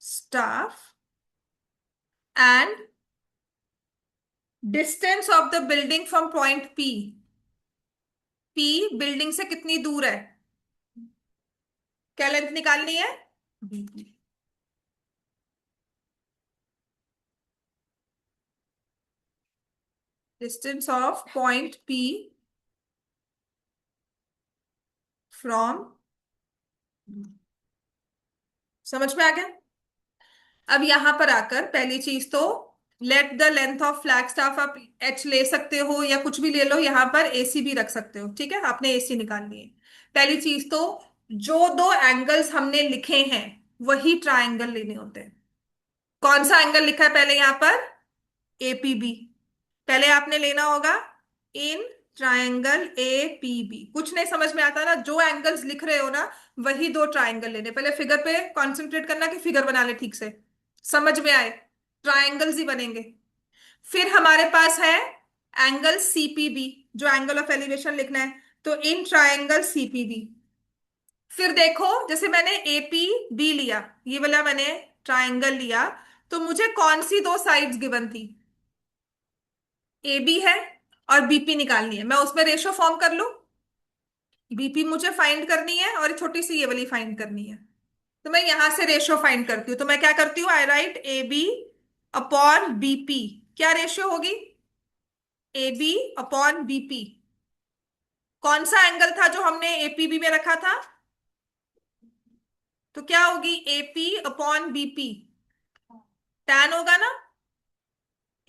staff and distance of the building from point P। P building से कितनी दूर है? क्या लेंथ निकालनी है? Distance of point P from, समझ में आ गया? अब यहां पर आकर पहली चीज तो, let the length of flag staff, आप एच ले सकते हो या कुछ भी ले लो, यहां पर एसी भी रख सकते हो, ठीक है। आपने एसी निकालनी है। पहली चीज तो, जो दो एंगल्स हमने लिखे हैं वही ट्रायंगल लेने होते हैं। कौन सा एंगल लिखा है पहले यहां पर? एपीबी। पहले आपने लेना होगा इन ट्रायंगल एपीबी। कुछ नहीं समझ में आता ना, जो एंगल्स लिख रहे हो ना वही दो ट्रायंगल लेने। पहले फिगर पे कंसंट्रेट करना कि फिगर बना ले ठीक से, समझ में आए, ट्रायंगल्स ही बनेंगे। फिर हमारे पास है एंगल सीपीबी, जो एंगल ऑफ एलिवेशन लिखना है, तो इन ट्रायंगल सीपीबी। फिर देखो, जैसे मैंने एपी बी लिया, ये वाला मैंने ट्रायंगल लिया, तो मुझे कौन सी दो साइड्स गिवन थी? ए बी है और बीपी निकालनी है। मैं उसमें रेशो फॉर्म कर लूं, बीपी मुझे फाइंड करनी है और छोटी सी ये वाली फाइंड करनी है। तो मैं यहां से रेशो फाइंड करती हूँ, तो मैं क्या करती हूँ, I write A B upon BP. क्या रेशियो होगी? A B upon BP. कौन सा एंगल था जो हमने एपीबी में रखा था? तो क्या होगी? एपी अपॉन बीपी, टैन होगा ना।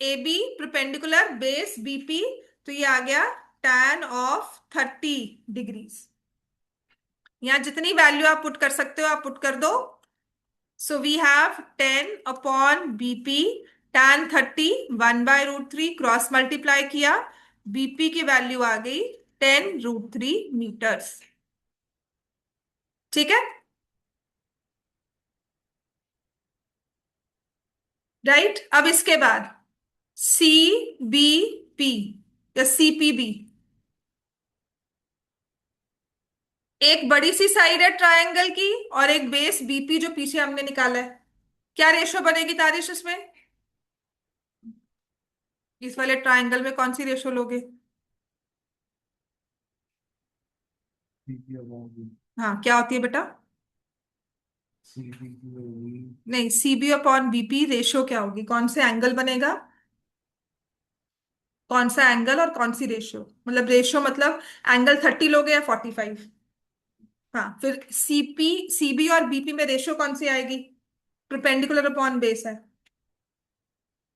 A B perpendicular base BP, तो ये आ गया टैन ऑफ 30 डिग्रीज। यहाँ जितनी वैल्यू आप पुट कर सकते हो आप पुट कर दो। So we have 10/BP, tan 30, 1/√3, cross multiply किया, बीपी की वैल्यू आ गई 10√3 मीटर्स, ठीक है। राइट, अब इसके बाद सी बी पी या सीपीबी, एक बड़ी सी साइड है ट्रायंगल की और एक बेस बीपी जो पीछे हमने निकाला है। क्या रेशो बनेगी तारिश इसमें? इस वाले ट्रायंगल में कौन सी रेशो लोगे? हाँ, क्या होती है बेटा? नहीं, सीबी अपॉन बीपी रेशो क्या होगी? कौन से एंगल बनेगा? कौन सा एंगल और कौन सी रेशो? मतलब रेशो मतलब एंगल 30 लोगे या 45? हाँ, फिर सीबी और बीपी में रेशो कौन सी आएगी? परपेंडिकुलर अपॉन बेस है,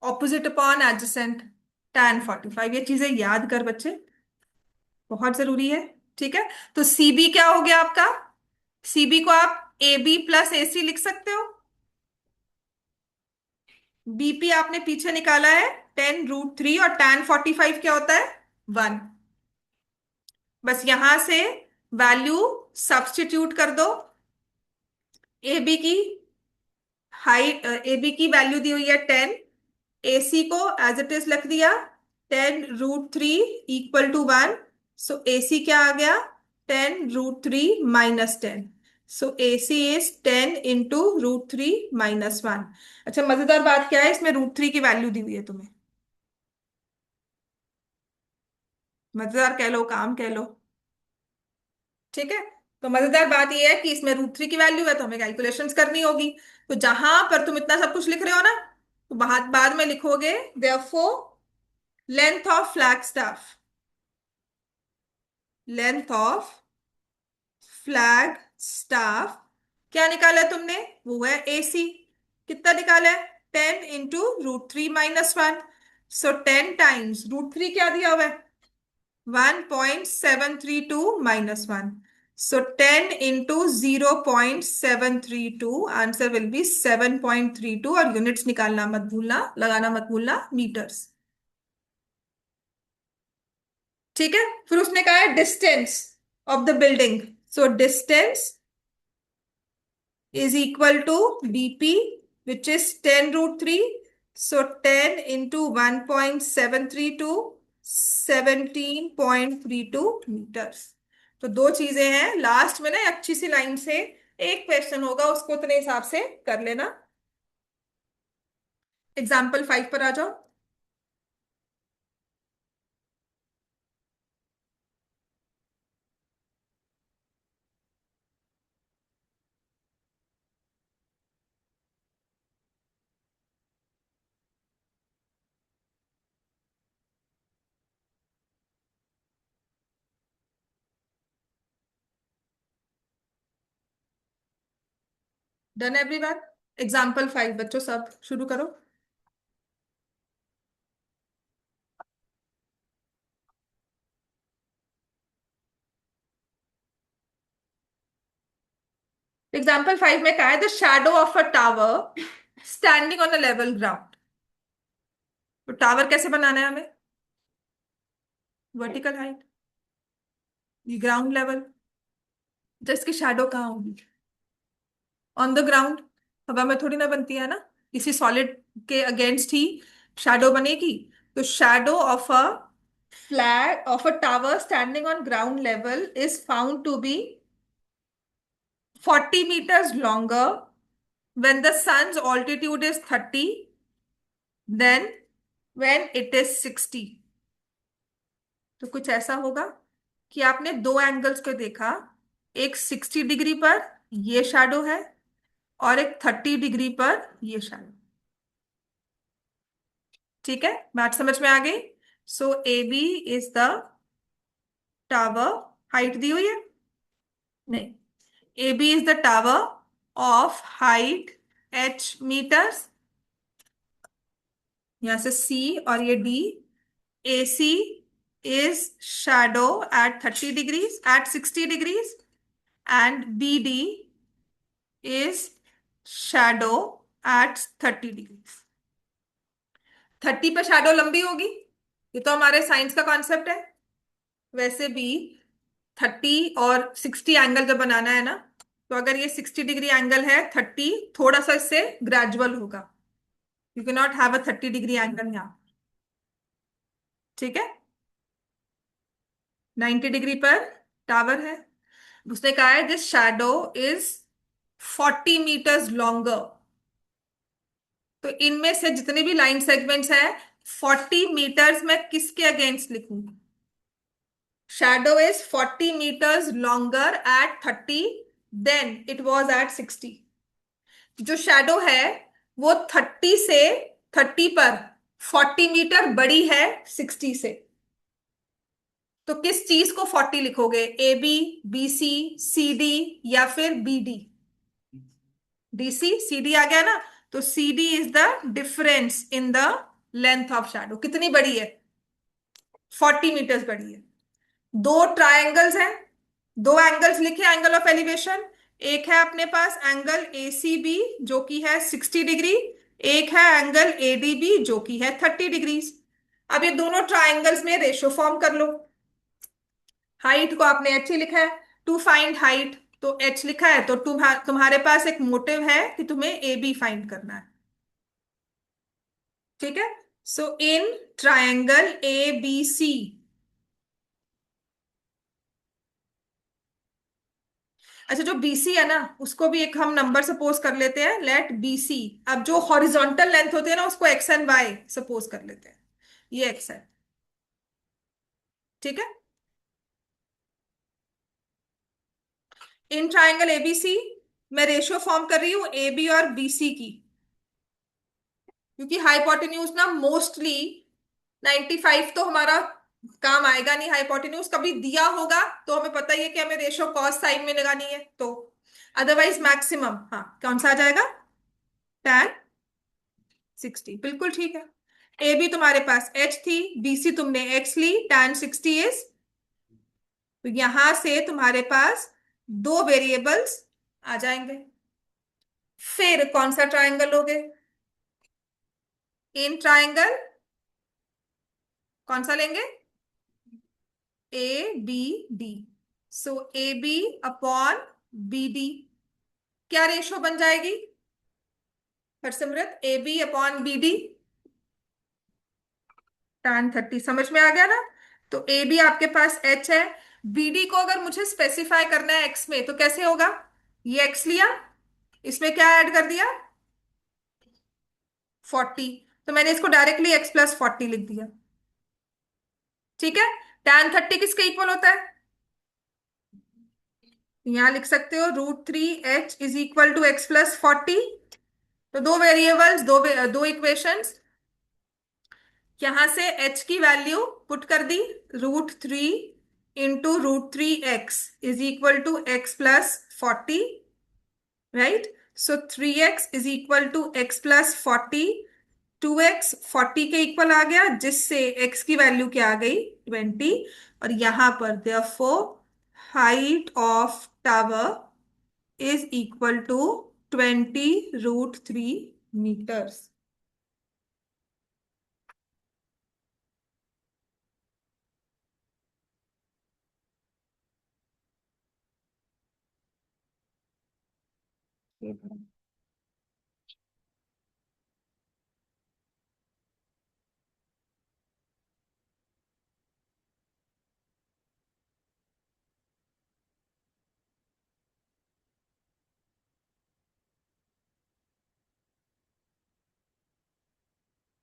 ऑपोजिट अपॉन एडजेसेंट, tan 45। ये चीजें याद कर बच्चे, बहुत जरूरी है, ठीक है। तो सीबी क्या हो गया आपका? सीबी को आप ए बी प्लस ए सी लिख सकते हो। बीपी आपने पीछे निकाला है 10√3, और tan 45 क्या होता है? 1। बस यहां से वैल्यू सब्स्टिट्यूट कर दो, ए बी की हाइट, ए बी की वैल्यू दी हुई है 10, ए सी को एज इट इज लिख दिया 10√3 इक्वल टू 1। सो ए सी क्या आ गया, 10√3 -10। सो ए सी इज 10 × √3 -1। अच्छा, मजेदार बात क्या है, इसमें √3 की वैल्यू दी हुई है तुम्हें। मजेदार कह लो, काम कह लो। ठीक है, तो मजेदार बात यह है कि इसमें √3 की वैल्यू है, तो हमें कैलकुलेशंस करनी होगी। तो जहां पर तुम इतना सब कुछ लिख रहे हो ना, तो बाद में लिखोगे therefore length of flag staff, length of flag staff क्या निकाला है तुमने, वो है AC। कितना निकाला है, 10 × √3 - 1। सो 10 टाइम्स √3 क्या दिया हुआ है, 1.732 - 1। So 10 into 0.732, answer will B 7.32। और यूनिट्स निकालना मत भूलना, लगाना मत भूलना, मीटर्स। ठीक है, फिर उसने कहा है distance of the building. So distance is equal to dp, which is 10√3। So 10 into 1.732, 17.32 meters। तो दो चीजें हैं लास्ट में ना, अच्छी सी लाइन से एक क्वेश्चन होगा, उसको उतने हिसाब से कर लेना। एग्जाम्पल 5 पर आ जाओ। डन एवरीवन, एग्जाम्पल 5 बच्चों सब शुरू करो। एग्जाम्पल 5 में कहा है the shadow of a tower standing on a level ground. तो टावर कैसे बनाना है हमें, वर्टिकल हाइट, ये ग्राउंड लेवल, तो इसकी शैडो कहाँ होगी, ऑन द ग्राउंड। हवा में थोड़ी ना बनती है ना, किसी सॉलिड के अगेंस्ट ही शैडो बनेगी। तो shadow of a flag of a tower standing on ground level is found to be 40 meters longer when the sun's altitude is 30 then when it is 60। तो कुछ ऐसा होगा कि आपने दो एंगल्स को देखा, एक 60 डिग्री पर ये शैडो है, और एक 30 डिग्री पर ये शैडो। ठीक है, बात समझ में आ गई। So A B is the tower, height दी हुई है, नहीं, A B is the tower of height h metres, यहां से C और ये D। A C is shadow at 30 degrees, at 60 degrees, and BD is shadow at 30 degrees। 30 पे shadow लंबी होगी, ये तो हमारे साइंस का कॉन्सेप्ट है। वैसे भी 30 और 60 एंगल जब बनाना है ना, तो अगर ये 60 डिग्री एंगल है, 30 थोड़ा सा इससे ग्रेजुअल होगा। You can not have a 30 degree angle यहाँ। ठीक है, 90 डिग्री पर टावर है। उसने कहा है this shadow is 40 meters longer. तो इनमें से जितने भी लाइन सेगमेंट्स हैं, 40 meters में किसके अगेंस्ट लिखूं, shadow is 40 meters longer at 30 then it was at 60। जो शैडो है वो 30 से 30 पर 40 मीटर बड़ी है 60 से। तो किस चीज को 40 लिखोगे, A B, B C, C D, या फिर B D. D C C D आ गया ना, तो C D is the difference in the length of shadow. कितनी बड़ी है, 40 meters बड़ी है। दो ट्रायंगल्स हैं, दो एंगल्स लिखे, एंगल ऑफ एलिवेशन। एक है अपने पास एंगल ए सी बी जो कि है 60 डिग्री, एक है एंगल ए डी बी जो कि है 30 डिग्रीज। अब ये दोनों ट्रायंगल्स में रेशो फॉर्म कर लो। हाइट को आपने एच ही लिखा है, टू फाइंड हाइट तो एच लिखा है, तो तुम्हारे पास एक मोटिव है कि तुम्हें ए बी फाइंड करना है। ठीक है। सो इन ट्रायंगल ए बी सी, अच्छा जो बीसी है ना, उसको भी एक हम नंबर सपोज कर लेते हैं, लेट बीसी। अब जो हॉरिजॉन्टल लेंथ होती है ना, उसको एक्स एंड वाई सपोज कर लेते हैं। ये एक्स है। ठीक है। इन ट्राइंगल एबीसी मैं रेशियो फॉर्म कर रही हूँ ए बी और बीसी की, क्योंकि हाइपोटेन्यूज ना मोस्टली 95 तो हमारा काम आएगा नहीं। हाइपोटेन्यूज कभी दिया होगा तो हमें पता ही है कि हमें रेशियो कॉस साइन में लगानी है, तो अदरवाइज मैक्सिमम हाँ कौन सा आ जाएगा, tan 60। बिल्कुल ठीक है। ए बी तुम्हारे पास एच थी, बीसी तुमने एक्स ली, tan 60 इज, तो यहां से तुम्हारे पास दो वेरिएबल्स आ जाएंगे। फिर कौन सा ट्रायंगल लोगे, इन ट्रायंगल कौन सा लेंगे, A B D. So A B upon B D क्या रेशो बन जाएगी Harsimrat, A B upon B D, tan 30। समझ में आ गया ना। तो ए बी आपके पास एच है, बी डी को अगर मुझे स्पेसिफाई करना है एक्स में तो कैसे होगा, ये एक्स लिया, इसमें क्या ऐड कर दिया 40, तो मैंने इसको डायरेक्टली एक्स प्लस 40 लिख दिया। ठीक है। tan 30 किसके इक्वल होता है, यहां लिख सकते हो √3h is equal to X plus 40। तो दो वेरिएबल्स, दो इक्वेशंस, यहां से h की वैल्यू पुट कर दी, √3 into √3x is equal to X plus 40, right. So 3x is equal to X plus 40, 2x 40 के इक्वल आ गया, जिससे x की वैल्यू क्या आ गई 20। और यहां पर therefore height of tower is equal to 20 √3 metres.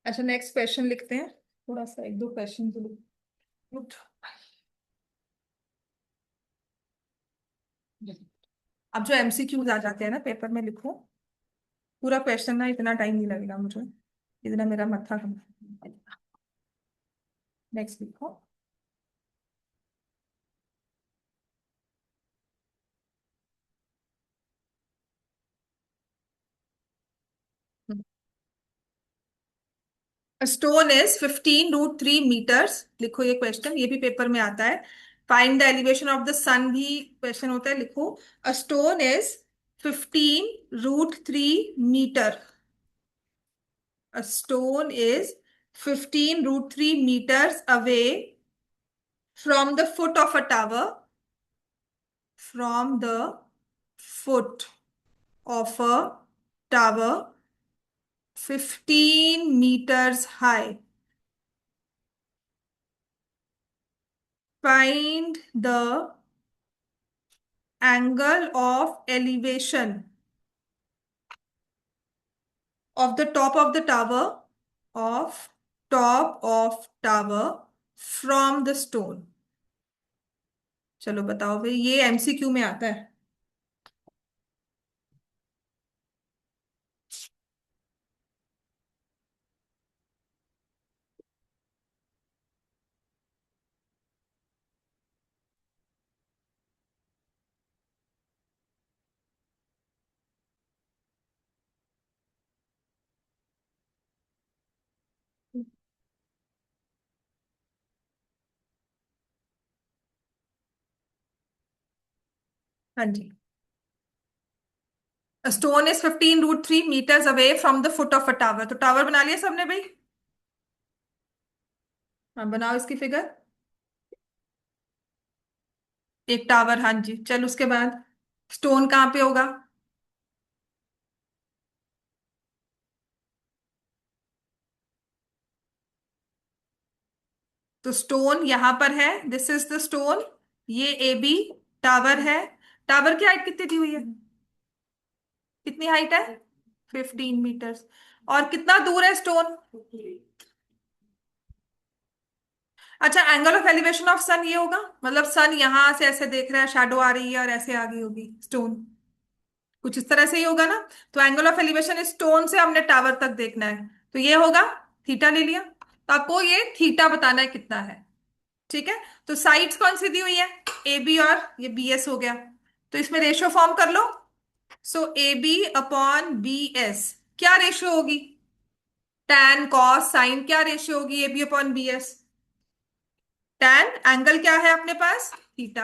अच्छा नेक्स्ट क्वेश्चन लिखते हैं, थोड़ा सा एक दो क्वेश्चन तो लिख। अब जो एमसीक्यूज आ जाते हैं ना पेपर में, लिखो पूरा क्वेश्चन ना, इतना टाइम नहीं लगेगा मुझे, इतना मेरा मत्था कम। नेक्स्ट लिखो। स्टोन इज 15 √3 मीटर्स, लिखो ये क्वेश्चन, ये भी पेपर में आता है। Find the elevation of the sun भी क्वेश्चन होता है, लिखो a stone is 15 √3 metre, a stone is 15 √3 meters away from the foot of a tower, from the foot of a tower 15 meters high. Find the angle of elevation of the top of the tower, of top of tower from the stone। चलो बताओ भाई, ये MCQ में आता है। हाँ जी। Stone is 15 √3 meters away from the foot of a tower, तो टावर बना लिया सबने भाई। हाँ बनाओ इसकी फिगर। एक टावर, हाँ जी, चल उसके बाद स्टोन कहाँ पे होगा? तो स्टोन यहां पर है, दिस इज द स्टोन। ये ए बी टावर है। टावर की हाइट कितनी दी हुई है? कितनी हाइट है? 15 मीटर्स। और कितना दूर है स्टोन? अच्छा, एंगल ऑफ एलिवेशन ऑफ सन ये होगा, मतलब सन यहां से ऐसे देख रहा है, शैडो आ रही है और ऐसे आ गई होगी स्टोन, कुछ इस तरह से ही होगा ना। तो एंगल ऑफ एलिवेशन स्टोन से हमने टावर तक देखना है, तो ये होगा थीटा ले लिया। तो आपको ये थीटा बताना है कितना है। ठीक है। तो साइड्स कौन सी दी हुई है? ए बी और ये बी एस हो गया। तो इसमें रेशियो फॉर्म कर लो। So A B upon B S क्या रेशियो होगी? टैन कॉस साइन क्या रेशियो होगी A B upon B S? Tan angle क्या है अपने पास? थीटा।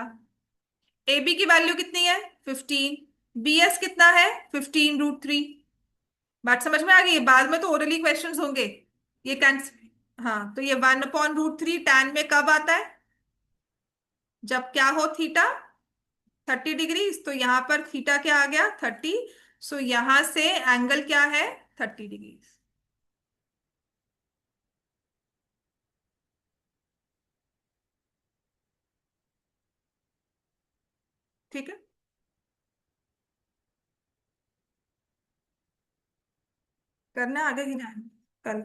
ए बी की वैल्यू कितनी है? 15। बी एस कितना है? 15√3। बात समझ में आ गई है? बाद में तो ओरली क्वेश्चंस होंगे। ये कैंसिल, हाँ, तो ये 1/√3 टैन में कब आता है? जब क्या हो थीटा 30 डिग्री। तो यहां पर थीटा क्या आ गया? 30। सो यहां से एंगल क्या है? 30 डिग्री। ठीक है। करना है आगे की जाए कल।